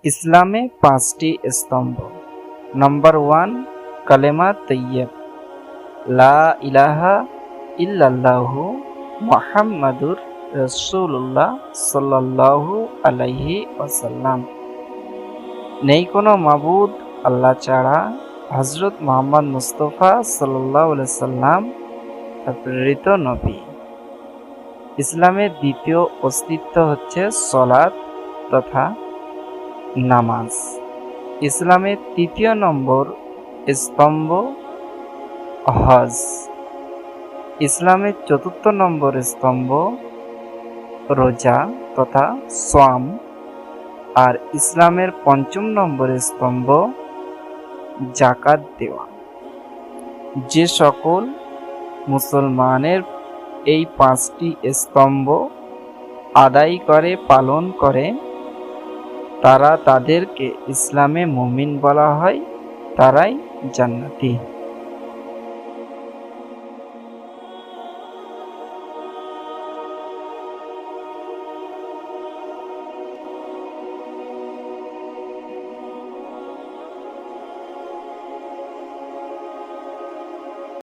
ইসলামে পাঁচটি স্তম্ভ। নাম্বার 1, কালেমা তৈয়ব, লা ইলাহা ইল্লাল্লাহু মুহাম্মাদুর রাসূলুল্লাহ সাল্লাল্লাহু আলাইহি ওয়াসাল্লাম। নেই কোনো মাবুদ আল্লাহ ছাড়া, হযরত মুহাম্মদ মুস্তাফা সাল্লাল্লাহু আলাইহি সাল্লাম প্রেরিত নবী। ইসলামের দ্বিতীয় অস্তিত্ব হচ্ছে সলাত তথা নামাজ। ইসলামের তৃতীয় নম্বর স্তম্ভ হজ। ইসলামের চতুর্থ নম্বর স্তম্ভ রোজা তথা সাওম। আর ইসলামের পঞ্চম নম্বর স্তম্ভ যাকাত দেওয়া। যে সকল মুসলমানের এই পাঁচটি স্তম্ভ আদায় করে, পালন করে, তাদেরকে ইসলামে মুমিন বলা হয়, তারাই জান্নাতি।